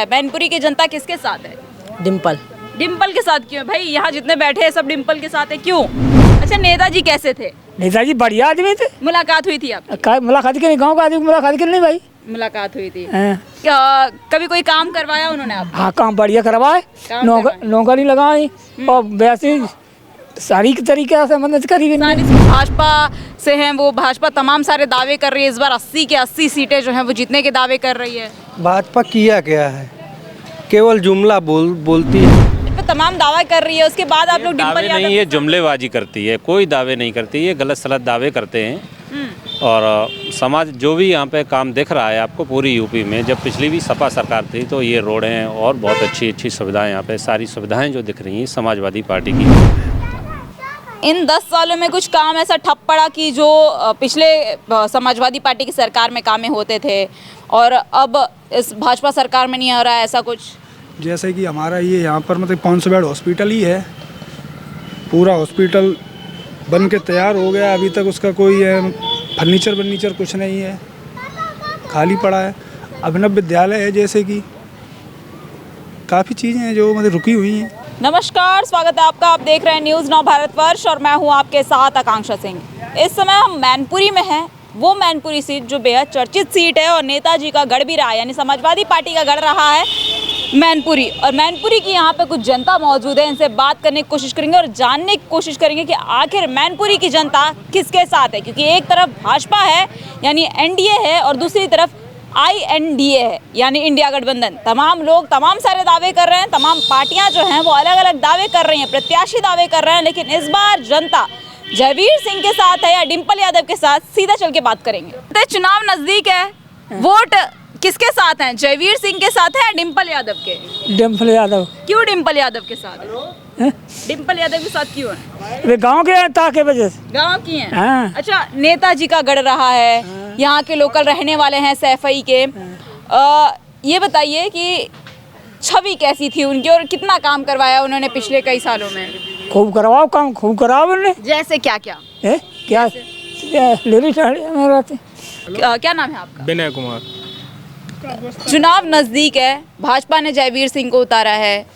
है। मैनपुरी की जनता किसके साथ है? डिम्पल। डिम्पल के साथ क्यों भाई? यहाँ जितने बैठे हैं सब डिम्पल के साथ है, क्यों? अच्छा, नेताजी कैसे थे? नेताजी बढ़िया आदमी थे। मुलाकात हुई थी आपकी? मुलाकात की नहीं, गाँव का आदमी मुलाकात की नहीं भाई। मुलाकात हुई थी। हाँ। कभी कोई काम करवाया उन्होंने आपको? हाँ, काम बढ़िया करवाए, नौकरी लगाई और वैसे सारी तरीके से मदद करी। भाजपा से हैं वो, भाजपा तमाम सारे दावे कर रही है। इस बार 80 के 80 सीटें जो हैं वो जीतने के दावे कर रही है। भाजपा किया क्या है? केवल जुमला बोलती है। तमाम दावा कर रही है, उसके बाद आप लोग डिम्पल यादव नहीं, ये जुमलेबाजी करती है, कोई दावे नहीं करती, ये गलत सलत दावे करते हैं। और समाज जो भी यहाँ पे काम दिख रहा है आपको पूरी यूपी में, जब पिछली भी सपा सरकार थी तो ये रोडें और बहुत अच्छी सुविधाएं, यहाँ पे सारी सुविधाएं जो दिख रही हैं समाजवादी पार्टी की। इन 10 सालों में कुछ काम ऐसा ठप पड़ा कि जो पिछले समाजवादी पार्टी की सरकार में कामें होते थे और अब इस भाजपा सरकार में नहीं हो रहा है, ऐसा कुछ? जैसे कि हमारा ये यहाँ पर मतलब 500 बेड हॉस्पिटल ही है, पूरा हॉस्पिटल बन के तैयार हो गया, अभी तक उसका कोई फर्नीचर कुछ नहीं है, खाली पड़ा है। अभिनव विद्यालय है, जैसे कि काफ़ी चीज़ें हैं जो मतलब रुकी हुई हैं। नमस्कार, स्वागत है आपका। आप देख रहे हैं न्यूज़ 9 भारतवर्ष और मैं हूं आपके साथ आकांक्षा सिंह। इस समय हम मैनपुरी में हैं, वो मैनपुरी सीट जो बेहद चर्चित सीट है और नेताजी का गढ़ भी रहा है, यानी समाजवादी पार्टी का गढ़ रहा है मैनपुरी। और मैनपुरी की यहाँ पे कुछ जनता मौजूद है, इनसे बात करने की कोशिश करेंगे और जानने की कोशिश करेंगे कि आखिर मैनपुरी की जनता किसके साथ है। क्योंकि एक तरफ भाजपा है यानी एनडीए है और दूसरी तरफ INDA है यानी इंडिया गठबंधन। तमाम लोग तमाम सारे दावे कर रहे हैं, तमाम पार्टियां जो हैं वो अलग अलग दावे कर रही हैं, प्रत्याशी दावे कर रहे हैं, लेकिन इस बार जनता जयवीर सिंह के साथ है या डिम्पल यादव के साथ, सीधा चल के बात करेंगे। तो चुनाव नजदीक है, वोट किसके साथ हैं? जयवीर सिंह के साथ है या डिम्पल यादव के? डिम्पल यादव। क्यों डिम्पल यादव के साथ है? डिम्पल यादव के साथ क्यों है? वे गांव के हैं ताकि वजह से। गांव की हैं। हाँ। अच्छा, नेताजी का गढ़ रहा है, यहाँ के लोकल रहने वाले हैं सैफई के। ये बताइए कि छवि कैसी थी उनकी और कितना काम करवाया उन्होंने पिछले कई सालों में? खूब करवाओ काम, खूब कराओ उन्होंने। जैसे क्या क्या? क्या लेडी रहते। क्या नाम है आपका? विनय कुमार। चुनाव नज़दीक है, भाजपा ने जयवीर सिंह को उतारा है,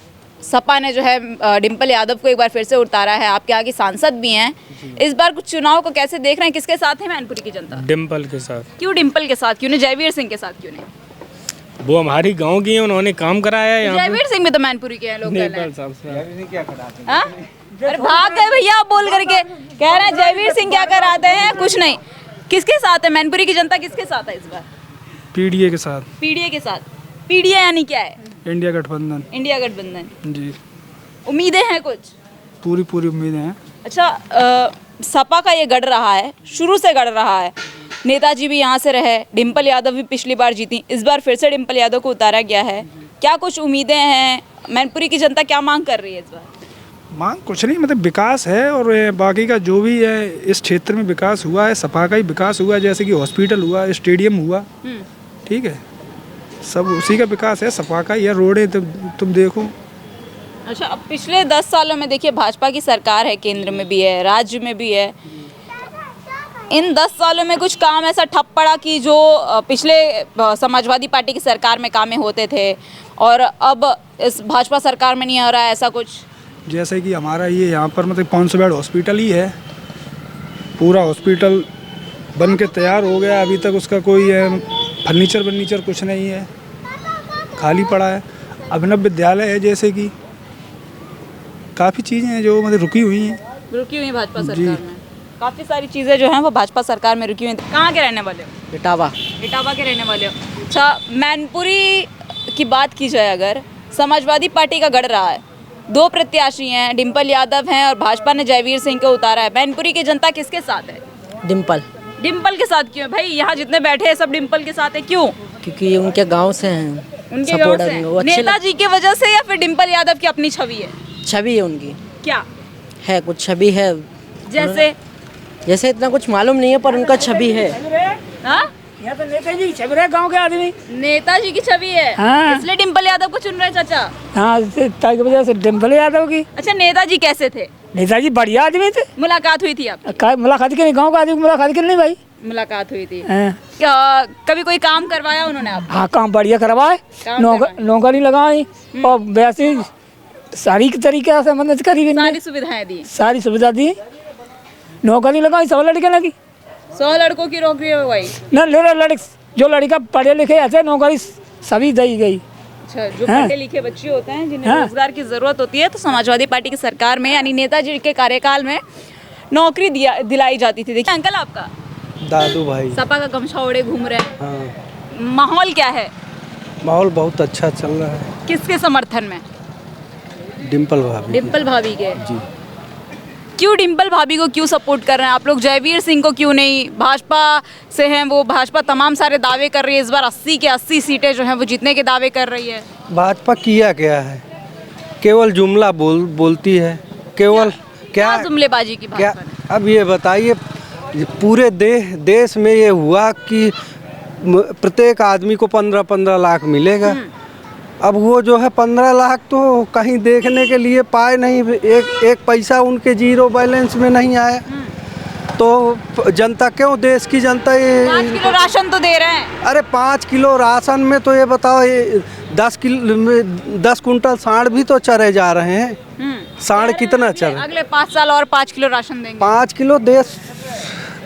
सपा ने जो है डिम्पल यादव को एक बार फिर से उतारा है, आपके यहाँ की सांसद भी हैं। इस बार कुछ चुनाव को कैसे देख रहे हैं, किसके साथ है मैनपुरी की जनता? डिम्पल के साथ। क्यों डिम्पल के साथ, क्यों नहीं जयवीर सिंह के साथ? क्यों नहीं? वो हमारी गांव की है, उन्होंने काम कराया है यहाँ पे। जयवीर सिंह भी तो मैनपुरी के हैं लोग। हाँ? अरे भाग गए भैया आप बोल करके, कह रहे हैं जयवीर सिंह क्या कराते हैं, कुछ नहीं। किसके साथ है मैनपुरी की जनता, किसके साथ है इस बार? PDA के साथ। PDA के साथ। PDA यानी क्या है? इंडिया गठबंधन। इंडिया गठबंधन जी। उम्मीदें हैं कुछ? पूरी उम्मीदें हैं। अच्छा, सपा का ये गढ़ रहा है, शुरू से गढ़ रहा है, नेताजी भी यहाँ से रहे, डिम्पल यादव भी पिछली बार जीती, इस बार फिर से डिम्पल यादव को उतारा गया है। क्या कुछ उम्मीदें हैं? मैनपुरी की जनता क्या मांग कर रही है इस बार? मांग कुछ नहीं, मतलब विकास है और बाकी का जो भी है इस क्षेत्र में विकास हुआ है, सपा का ही विकास हुआ है, जैसे कि हॉस्पिटल हुआ, स्टेडियम हुआ, ठीक है, सब उसी का विकास है, सपा का। या रोडें तुम देखो। अच्छा, अब पिछले 10 सालों में देखिए भाजपा की सरकार है, केंद्र में भी है, राज्य में भी है। इन 10 सालों में कुछ काम ऐसा ठप पड़ा कि जो पिछले समाजवादी पार्टी की सरकार में कामें होते थे और अब इस भाजपा सरकार में नहीं हो रहा है, ऐसा कुछ? जैसे कि हमारा ये यहाँ पर मतलब 500 बेड हॉस्पिटल ही है, पूरा हॉस्पिटल बन के तैयार हो गया, अभी तक उसका कोई फर्नीचर कुछ नहीं है, खाली पड़ा है। अभिनव विद्यालय है, जैसे कि काफ़ी चीज़ें हैं जो मतलब रुकी हुई हैं भाजपा सरकार में। काफ़ी सारी चीज़ें जो हैं वो भाजपा सरकार में रुकी हुई हैं। कहाँ के रहने वाले हो? इटावा के रहने वाले हो। अच्छा, मैनपुरी की बात की जाए अगर, समाजवादी पार्टी का गढ़ रहा है, 2 प्रत्याशी हैं, डिम्पल यादव हैं और भाजपा ने जयवीर सिंह को उतारा है। मैनपुरी की जनता किसके साथ है? डिम्पल। डिम्पल के साथ क्यों भाई? यहाँ जितने बैठे हैं सब डिम्पल के साथ है, क्यों? क्योंकि ये उनके गांव से हैं, उनके गांव से। नेताजी की वजह से या फिर डिम्पल यादव की अपनी छवि है? छवि है उनकी। क्या है? कुछ छवि है, जैसे इतना कुछ मालूम नहीं है पर उनका छवि है। हाँ, यहाँ तो नेताजी की छवि रहे, गाँव के आदमी। नेताजी की छवि है। हाँ। इसलिए डिम्पल यादव को चुन रहे चाचा। हाँ, ताकि वजह से डिम्पल यादव की। अच्छा, नेताजी कैसे थे? नेताजी बढ़िया आदमी थे। मुलाकात हुई थी आपकी? मुलाकात की नहीं, गाँव का आदमी मुलाकात की नहीं भाई। मुलाकात हुई थी। हैं। कभी कोई काम करवाया उन्होंने आप? हाँ, काम बढ़िया करवाए, काम करवाए। नौकरी लगाई और वैसे ही सारी तरीके से मदद करी, सारी सुविधाएं दी? सारी सुविधा दी, नौकरी लगाई, 100 लड़के लगी 100 लड़कों की नौकरी हो गई। ना, लड़के जो लड़का पढ़े लिखे ऐसे नौकरी सभी दी गई। अच्छा, जो हाँ। पढ़े लिखे बच्चे होते हैं जिन्हें हाँ। रोजगार की जरूरत होती है, तो समाजवादी पार्टी की सरकार में यानी नेताजी के कार्यकाल में नौकरी दिलाई जाती थी। देखिए अंकल, आपका दादू भाई। सपा का गमछा ओढ़े घूम रहे हैं, हाँ, माहौल क्या है? माहौल बहुत अच्छा चल रहा है। किसके समर्थन में? डिम्पल भाभी। डिम्पल भाभी के। जी। क्यों डिम्पल भाभी को क्यों सपोर्ट कर रहे हैं आप लोग? जयवीर सिंह को क्यों नहीं? भाजपा से हैं वो, भाजपा तमाम सारे दावे कर रही है, इस बार 80 के 80 सीटें जो हैं वो जीतने के दावे कर रही है। भाजपा किया क्या है? केवल जुमला बोलती है, केवल क्या जुमलेबाजी की क्या? भाजपा ने? अब ये बताइए, पूरे देश में ये हुआ कि प्रत्येक आदमी को 15-15 लाख मिलेगा। अब वो जो है 15 लाख तो कहीं देखने के लिए पाए नहीं, एक पैसा उनके जीरो बैलेंस में नहीं आया। तो जनता क्यों, देश की जनता 5 किलो राशन तो दे रहे हैं। अरे 5 किलो राशन में तो ये बताओ, ये 10 कुंटल साढ़ भी तो चरे जा रहे हैं। साढ़ कितना चरे? अगले 5 साल और 5 किलो राशन देंगे। 5 किलो देश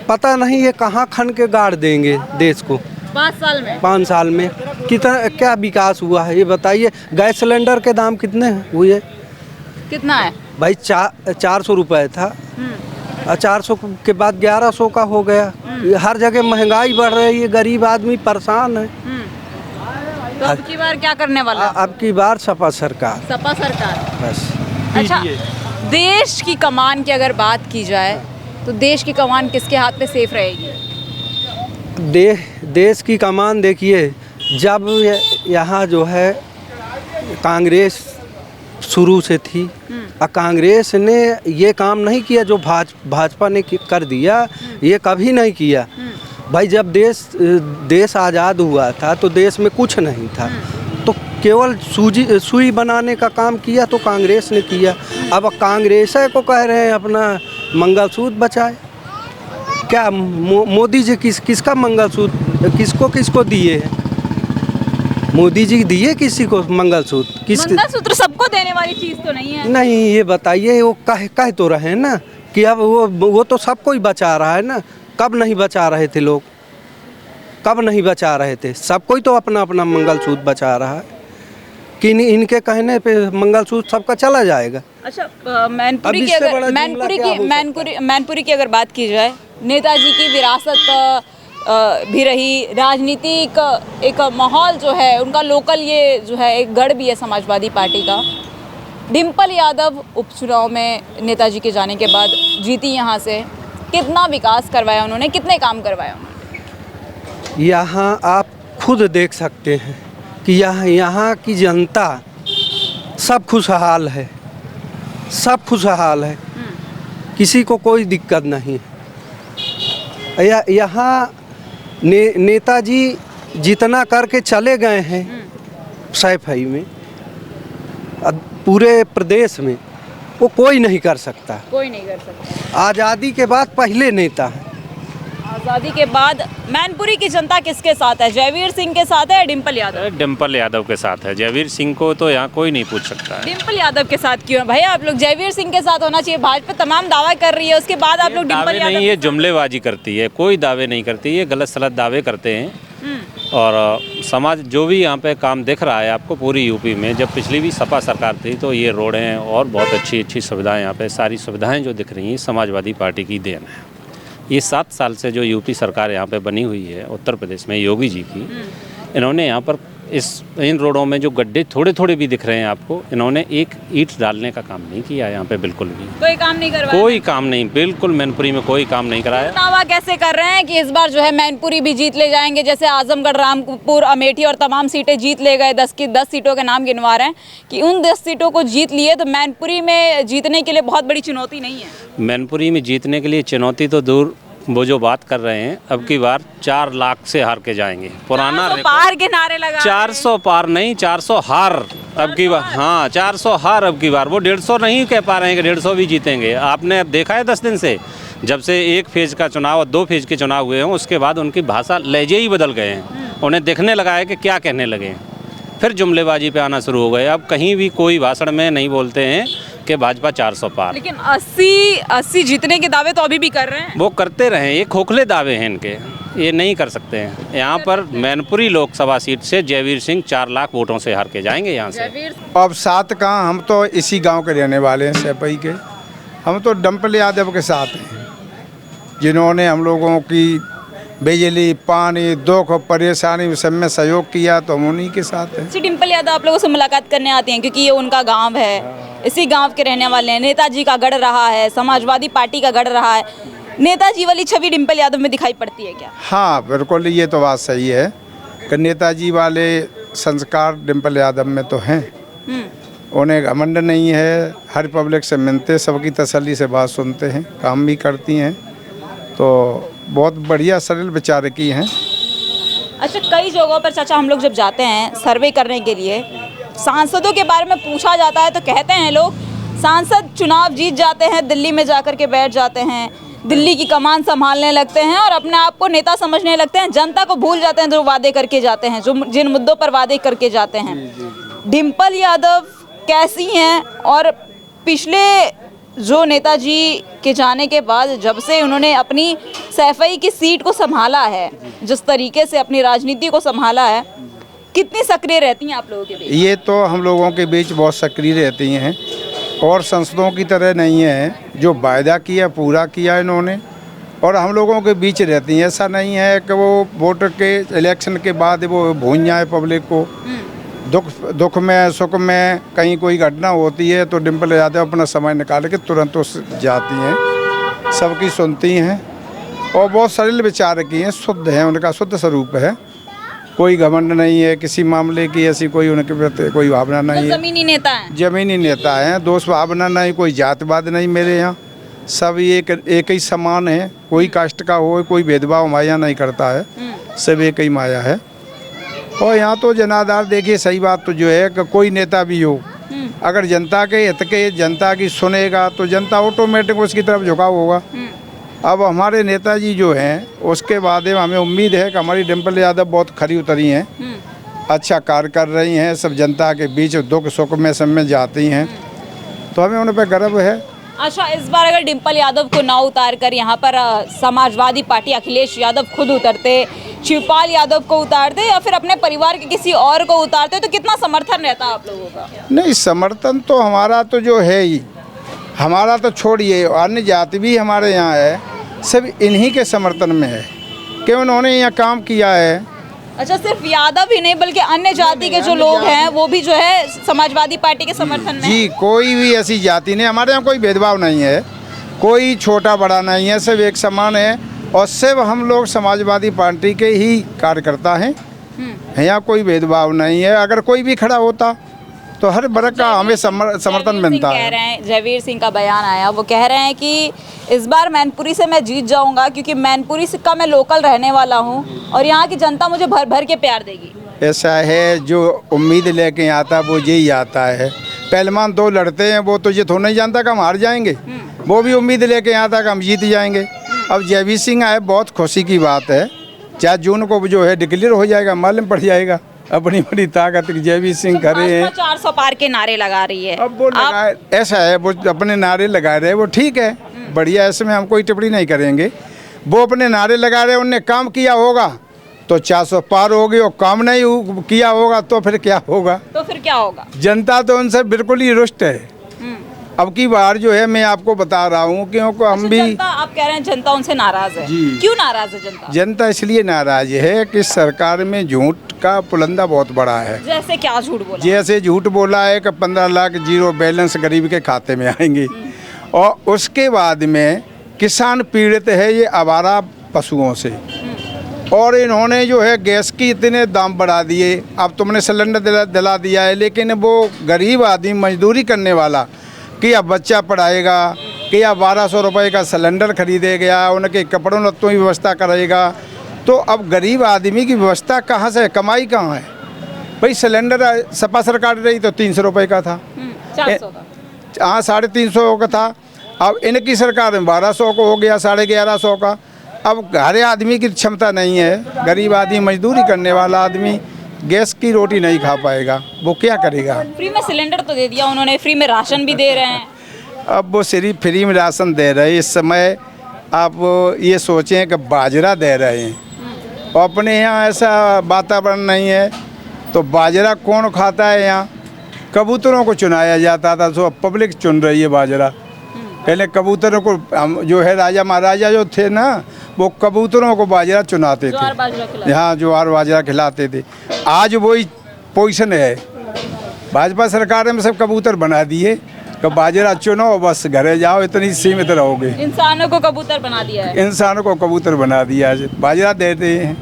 पता नहीं ये कहाँ खन के गाड़ देंगे देश को 5 साल में। 5 साल में कितना क्या विकास हुआ है ये बताइए। गैस सिलेंडर के दाम कितने हुए? कितना है भाई 400 रुपये था, और 400 के बाद 1100 का हो गया। हर जगह महंगाई बढ़ रही है, गरीब आदमी परेशान है। तो अब की बार क्या करने वाला? अब की बार सपा सरकार, सपा सरकार। बस। अच्छा, देश की कमान की अगर बात की जाए तो देश की कमान किसके हाथ पे सेफ रहेगी? देश की कमान देखिए, जब यहाँ जो है कांग्रेस शुरू से थी, और कांग्रेस ने ये काम नहीं किया जो भाजपा ने कर दिया, ये कभी नहीं किया। भाई जब देश आज़ाद हुआ था तो देश में कुछ नहीं था, तो केवल सुई बनाने का काम किया तो कांग्रेस ने किया। अब कांग्रेस को कह रहे हैं अपना मंगलसूत्र बचाए। क्या मोदी जी किसका मंगलसूत्र किसको दिए हैं? मोदी जी दिए किसी को मंगलसूत्र? मंगलसूत्र सबको देने वाली चीज तो नहीं है। नहीं, ये बताइए, वो कह तो रहे हैं ना कि अब वो तो सबको ही बचा रहा है ना। कब नहीं बचा रहे थे लोग? कब नहीं बचा रहे थे? सबको ही तो अपना अपना मंगलसूत्र बचा रहा है कि इनके कहने पे मंगलसूत्र सबका चला जाएगा। अच्छा, मैनपुरी की अगर बात की जाए, नेताजी की विरासत भी रही, राजनीतिक एक माहौल जो है उनका, लोकल ये जो है एक गढ़ भी है समाजवादी पार्टी का। डिम्पल यादव उपचुनाव में नेताजी के जाने के बाद जीती यहाँ से। कितना विकास करवाया उन्होंने, कितने काम करवाया उन्होंने? यहाँ आप खुद देख सकते हैं कि यहाँ की जनता सब खुशहाल है, सब खुशहाल है, किसी को कोई दिक्कत नहीं है। यहाँ नेताजी जितना करके चले गए हैं सैफई में, पूरे प्रदेश में, वो कोई नहीं कर सकता। कोई नहीं कर सकता। आज़ादी के बाद पहले नेता है। आज़ादी के बाद मैनपुरी की जनता किसके साथ है? जयवीर सिंह के साथ है या डिम्पल यादव? डिम्पल यादव के साथ है। जयवीर सिंह को तो यहाँ कोई नहीं पूछ सकता है। डिम्पल यादव के साथ क्यों है भैया? आप लोग जयवीर सिंह के साथ होना चाहिए। भाजपा तमाम दावा कर रही है, उसके बाद आप लोग डिम्पल यादव नहीं, ये जुमलेबाजी करती है, कोई दावे नहीं करती, ये गलत सलत दावे करते हैं। और समाज जो भी यहाँ पे काम दिख रहा है आपको पूरी यूपी में, जब पिछली भी सपा सरकार थी तो ये रोडें और बहुत अच्छी सुविधाएं, यहाँ पे सारी सुविधाएं जो दिख रही हैं समाजवादी पार्टी की देन है। ये 7 साल से जो यूपी सरकार यहाँ पे बनी हुई है उत्तर प्रदेश में योगी जी की, इन्होंने यहाँ पर इन रोडों में जो गड्ढे थोड़े थोड़े भी दिख रहे हैं आपको, इन्होंने एक ईंट डालने का काम नहीं किया यहाँ पे, बिल्कुल भी कोई काम नहीं करवाया। कोई काम नहीं, बिल्कुल मैनपुरी में कोई काम नहीं कराया। दावा कैसे कर रहे हैं कि इस बार जो है मैनपुरी भी जीत ले जाएंगे? जैसे आजमगढ़, रामपुर, अमेठी और तमाम सीटें जीत ले गए, 10 की 10 सीटों के नाम गिनवा रहे हैं कि उन 10 सीटों को जीत लिए, तो मैनपुरी में जीतने के लिए बहुत बड़ी चुनौती नहीं है? मैनपुरी में जीतने के लिए चुनौती तो दूर, वो जो बात कर रहे हैं अब की बार 4 लाख से हार के जाएंगे। पुराना 400 पार के नारे लगा 400 पार नहीं, 400 हार अब की बार। हाँ, 400 हार अब की बार। वो 150 नहीं कह पा रहे हैं कि 150 भी जीतेंगे। आपने अब देखा है 10 दिन से जब से एक फेज़ का चुनाव और 2 फेज़ के चुनाव हुए हैं उसके बाद उनकी भाषा लहजे ही बदल गए हैं। उन्हें दिखने लगा है कि क्या कहने लगे हैं, फिर जुमलेबाजी पे आना शुरू हो गए। अब कहीं भी कोई भाषण में नहीं बोलते हैं कि भाजपा 400 पार। लेकिन 80 जीतने के दावे तो अभी भी कर रहे हैं। वो करते रहे, ये खोखले दावे हैं इनके, ये नहीं कर सकते हैं। यहाँ पर मैनपुरी लोकसभा सीट से जयवीर सिंह 4 लाख वोटों से हार के जाएंगे यहाँ से। अब साथ कहाँ, हम तो इसी गांव के रहने वाले हैं, सैपई के। हम तो डंपल यादव के साथ हैं, जिन्होंने हम लोगों की बिजली, पानी, दुख, परेशानी सब में सहयोग किया, तो हम उन्हीं के साथ हैं। डिम्पल यादव आप लोगों से मुलाकात करने आती हैं क्योंकि ये उनका गांव है, इसी गांव के रहने वाले हैं। नेताजी का गढ़ रहा है, समाजवादी पार्टी का गढ़ रहा है। नेताजी वाली छवि डिम्पल यादव में दिखाई पड़ती है क्या? हाँ बिल्कुल, ये तो बात सही है कि नेताजी वाले संस्कार डिम्पल यादव में तो हैं। उन्हें घमंड नहीं है, हर पब्लिक से मिलते, सबकी तसल्ली से बात सुनते हैं, काम भी करती हैं, तो बहुत बढ़िया सरल विचार की हैं। अच्छा, कई जगहों पर चाचा हम लोग जब जाते हैं सर्वे करने के लिए, सांसदों के बारे में पूछा जाता है तो कहते हैं लोग सांसद चुनाव जीत जाते हैं, दिल्ली में जाकर के बैठ जाते हैं, दिल्ली की कमान संभालने लगते हैं और अपने आप को नेता समझने लगते हैं, जनता को भूल जाते हैं जो वादे करके जाते हैं, जो जिन मुद्दों पर वादे करके जाते हैं। डिम्पल यादव कैसी हैं? और पिछले जो नेताजी के जाने के बाद जब से उन्होंने अपनी सैफई की सीट को संभाला है, जिस तरीके से अपनी राजनीति को संभाला है, कितनी सक्रिय रहती हैं आप लोगों के बीच? ये तो हम लोगों के बीच बहुत सक्रिय रहती हैं और संसदों की तरह नहीं है, जो वायदा किया पूरा किया इन्होंने, और हम लोगों के बीच रहती हैं। ऐसा नहीं है कि वो वोट के इलेक्शन के बाद वो भूल जाए पब्लिक को। दुख में सुख में कहीं कोई घटना होती है तो डिम्पल यादव अपना समय निकाल के तुरंत उस जाती हैं, सबकी सुनती हैं और बहुत सरल विचार की हैं, शुद्ध हैं, उनका शुद्ध स्वरूप है। कोई घमंड नहीं है, किसी मामले की ऐसी कोई उनके प्रति कोई भावना नहीं है। जमीनी नेता हैं। जमीनी नेता हैं, दोष भावना नहीं, कोई जातवाद नहीं मेरे यहाँ। सब एक ही समान है, कोई कास्ट का हो, कोई भेदभाव माया नहीं करता है, सब एक ही माया है। और यहाँ तो जनाधार देखिए, सही बात तो जो है कि कोई नेता भी हो, अगर जनता के हित के जनता की सुनेगा तो जनता ऑटोमेटिक उसकी तरफ झुकाव होगा। अब हमारे नेताजी जो हैं उसके बाद हमें उम्मीद है कि हमारी डिम्पल यादव बहुत खरी उतरी हैं, अच्छा कार्य कर रही हैं, सब जनता के बीच दुख सुख में सब में जाती हैं, तो हमें उन पर गर्व है। अच्छा, इस बार अगर डिम्पल यादव को ना उतार कर यहाँ पर समाजवादी पार्टी अखिलेश यादव खुद उतरते, शिवपाल यादव को उतारते या फिर अपने परिवार के किसी और को उतारते, तो कितना समर्थन रहता आप लोगों का? नहीं, समर्थन तो हमारा तो जो है ही, हमारा तो छोड़िए, अन्य जाति भी हमारे यहाँ है, सब इन्हीं के समर्थन में है कि उन्होंने यहाँ काम किया है। अच्छा, सिर्फ यादव ही नहीं बल्कि अन्य जाति के जो लोग हैं वो भी जो है समाजवादी पार्टी के समर्थन में जी, कोई भी ऐसी जाति नहीं, हमारे यहाँ कोई भेदभाव नहीं है, कोई छोटा बड़ा नहीं है, सब एक समान है और सब हम लोग समाजवादी पार्टी के ही कार्यकर्ता हैं। यहाँ कोई भेदभाव नहीं है, अगर कोई भी खड़ा होता तो हर वर्ग का हमें समर्थन मिलता है। जयवीर सिंह का बयान आया, वो कह रहे हैं कि इस बार मैनपुरी से मैं जीत जाऊंगा क्योंकि मैनपुरी का मैं लोकल रहने वाला हूं और यहाँ की जनता मुझे भर भर के प्यार देगी। ऐसा है, जो उम्मीद लेके आता वो यही आता है। पहलवान 2 लड़ते हैं, वो तो ये थोड़ा नहीं जानता कि हम हार जाएंगे, वो भी उम्मीद लेके आता कि हम जीत जाएंगे। अब जयवीर सिंह आए, बहुत खुशी की बात है, 4 जून को जो है डिक्लेयर हो जाएगा, मालूम पड़ जाएगा अपनी बड़ी ताकत जयवीर सिंह खड़े हैं। 400 पार के नारे लगा रही है। अब वो ऐसा है, वो अपने नारे लगा रहे हैं, वो ठीक है, बढ़िया, इसमें हम कोई टिप्पणी नहीं करेंगे। वो अपने नारे लगा रहे हैं, उनने काम किया होगा तो 400 पार होगी, और काम नहीं किया होगा तो फिर क्या होगा? तो फिर क्या होगा? जनता तो उनसे बिल्कुल ही रुष्ट है। अब की बार जो है मैं आपको बता रहा हूँ, क्योंकि हम भी, आप कह रहे हैं जनता उनसे नाराज है। क्यों नाराज है जनता? जनता इसलिए नाराज है कि सरकार में झूठ का पुलंदा बहुत बड़ा है। जैसे क्या झूठ बोला? जैसे झूठ बोला है कि 15 लाख जीरो बैलेंस गरीब के खाते में आएंगे, और उसके बाद में किसान पीड़ित है ये आवारा पशुओं से, और इन्होंने जो है गैस की इतने दाम बढ़ा दिए। अब तुमने सिलेंडर दिला दिया है, लेकिन वो गरीब आदमी मजदूरी करने वाला कि अब बच्चा पढ़ाएगा, कि अब 1200 रुपये का सिलेंडर खरीदेगा, उनके कपड़ों लत्तों की व्यवस्था करेगा, तो अब गरीब आदमी की व्यवस्था कहाँ से, कमाई कहाँ है भाई? सिलेंडर सपा सरकार रही तो 300 रुपये का था, 400 का, हाँ 350 का था। अब इनकी सरकार में 1200 को हो गया, 1150 का। अब हर आदमी की क्षमता नहीं है, गरीब आदमी, मजदूरी करने वाला आदमी गैस की रोटी नहीं खा पाएगा, वो क्या करेगा। फ्री में सिलेंडर तो दे दिया उन्होंने, फ्री में राशन भी दे रहे हैं। अब वो सिर्फ फ्री में राशन दे रहे हैं। इस समय आप ये सोचें कि बाजरा दे रहे हैं और अपने यहाँ ऐसा वातावरण नहीं है, तो बाजरा कौन खाता है। यहाँ कबूतरों को चुनाया जाता था, तो अब पब्लिक चुन रही है बाजरा। पहले कबूतरों को जो है राजा महाराजा जो थे ना, वो कबूतरों को बाजरा चुनाते थे, हाँ ज्वार बाजरा खिलाते थे। आज वही पोजीशन है, भाजपा सरकार में सब कबूतर बना दिए कि बाजरा चुनो बस घरे जाओ, इतनी सीमित रहोगे। इंसानों को कबूतर बना दिया है, इंसानों को कबूतर बना दिया है। बाजरा देते हैं,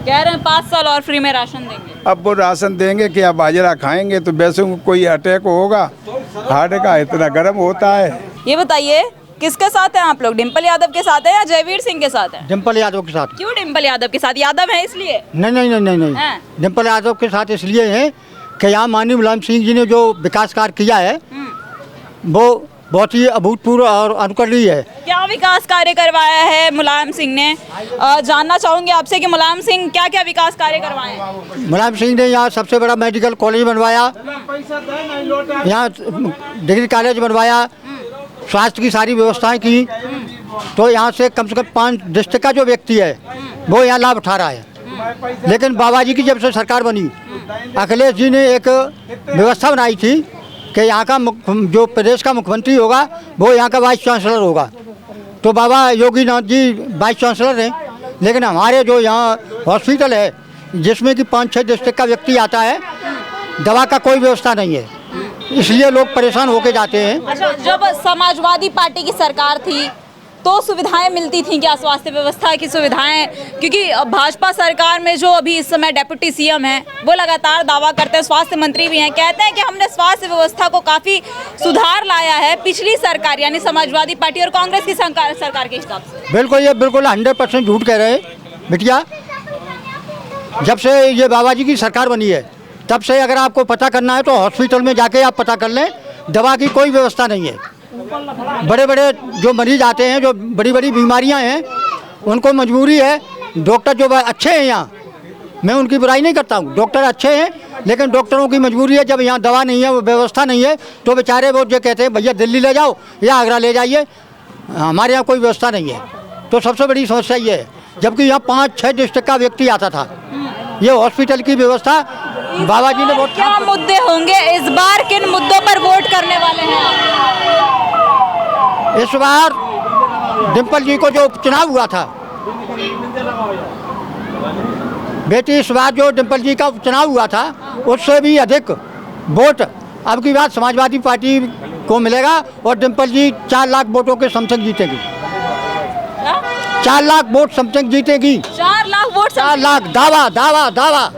कह रहे हैं 5 साल और फ्री में राशन देंगे। अब वो राशन देंगे क्या, बाजरा खाएंगे तो वैसे कोई अटैक होगा, हार्ट का इतना गर्म होता है। ये बताइए किसके साथ हैं आप लोग, डिम्पल यादव के साथ हैं या जयवीर सिंह के साथ हैं? डिम्पल यादव के साथ। क्यों डिम्पल यादव के साथ? यादव है इसलिए? नहीं नहीं नहीं नहीं नहीं, हैं? डिम्पल यादव के साथ इसलिए है कि यहाँ माननीय मुलायम सिंह जी ने जो विकास कार्य किया है वो बहुत ही अभूतपूर्व और अनुकरणीय है। क्या विकास कार्य करवाया है मुलायम सिंह ने? जानना चाहूंगी आपसे कि मुलायम सिंह क्या क्या विकास कार्य करवाए हैं? मुलायम सिंह ने यहाँ सबसे बड़ा मेडिकल कॉलेज बनवाया, यहाँ डिग्री कॉलेज बनवाया, स्वास्थ्य की सारी व्यवस्थाएं की, तो यहाँ से कम 5 डिस्ट्रिक्ट का जो व्यक्ति है वो यहाँ लाभ उठा रहा है। लेकिन बाबा जी की जब से सरकार बनी, अखिलेश जी ने एक व्यवस्था बनाई थी कि यहाँ का जो प्रदेश का मुख्यमंत्री होगा वो यहाँ का वाइस चांसलर होगा। तो बाबा योगी नाथ जी वाइस चांसलर हैं, लेकिन हमारे जो यहाँ हॉस्पिटल है जिसमें कि 5-6 डिस्ट्रिक्ट का व्यक्ति आता है, दवा का कोई व्यवस्था नहीं है, इसलिए लोग परेशान होके जाते हैं। अच्छा, जब समाजवादी पार्टी की सरकार थी तो सुविधाएं मिलती थी क्या, स्वास्थ्य व्यवस्था की सुविधाएं? क्योंकि भाजपा सरकार में जो अभी इस समय डेप्यूटी सीएम हैं वो लगातार दावा करते हैं, स्वास्थ्य मंत्री भी हैं, कहते हैं कि हमने स्वास्थ्य व्यवस्था को काफ़ी सुधार लाया है पिछली सरकार यानी समाजवादी पार्टी और कांग्रेस की सरकार के हिसाब से। बिल्कुल, ये बिल्कुल 100% झूठ कह रहे हैं बिटिया। जब से ये बाबा जी की सरकार बनी है तब से अगर आपको पता करना है तो हॉस्पिटल में जाके आप पता कर लें, दवा की कोई व्यवस्था नहीं है। बड़े बड़े जो मरीज आते हैं, जो बड़ी बड़ी बीमारियां हैं, उनको मजबूरी है, डॉक्टर जो अच्छे हैं यहाँ, मैं उनकी बुराई नहीं करता हूँ, डॉक्टर अच्छे हैं, लेकिन डॉक्टरों की मजबूरी है, जब यहाँ दवा नहीं है, वो व्यवस्था नहीं है, तो बेचारे वो जो कहते हैं भैया दिल्ली ले जाओ या आगरा ले जाइए, हमारे यहाँ कोई व्यवस्था नहीं है। तो सबसे बड़ी समस्या ये है, जबकि यहाँ 5-6 डिस्ट्रिक्ट का व्यक्ति आता था। ये हॉस्पिटल की व्यवस्था बाबा जी ने बहुत। क्या मुद्दे होंगे इस बार, किन मुद्दों पर वोट करने वाले हैं? इस बार डिम्पल जी को जो चुनाव हुआ था बेटी, इस बार जो डिम्पल जी का चुनाव हुआ था उससे भी अधिक वोट अब की बात समाजवादी पार्टी को मिलेगा और डिम्पल जी 4 लाख वोटों के समथिंग जीतेगी। 4 लाख वोट समथिंग जीतेगी। 4 लाख वोट? 4 लाख, दावा दावा दावा।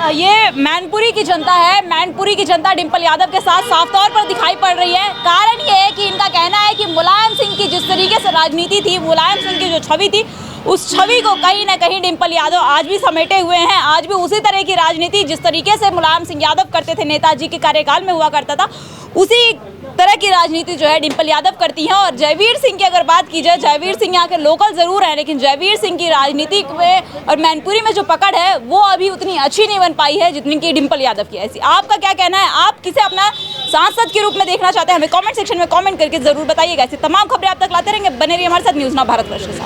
ये मैनपुरी की जनता है, मैनपुरी की जनता डिम्पल यादव के साथ साफ तौर पर दिखाई पड़ रही है। कारण ये है कि इनका कहना है कि मुलायम सिंह की जिस तरीके से राजनीति थी, मुलायम सिंह की जो छवि थी, उस छवि को कहीं ना कहीं डिम्पल यादव आज भी समेटे हुए हैं। आज भी उसी तरह की राजनीति जिस तरीके से मुलायम सिंह यादव करते थे, नेताजी के कार्यकाल में हुआ करता था, उसी तरह की राजनीति जो है डिम्पल यादव करती हैं। और जयवीर सिंह की अगर बात की जाए, जयवीर सिंह यहाँ के लोकल ज़रूर हैं, लेकिन जयवीर सिंह की राजनीति में और मैनपुरी में जो पकड़ है वो अभी उतनी अच्छी नहीं बन पाई है जितनी कि डिम्पल यादव की। ऐसी आपका क्या कहना है? आप किसे अपना सांसद के रूप में देखना चाहते हैं? हमें कमेंट सेक्शन में कमेंट करके ज़रूर बताइएगा। ऐसी तमाम खबरें आप तक लाते रहेंगे, बने रहिए हमारे साथ न्यूज़ नाउ भारतवर्ष के साथ।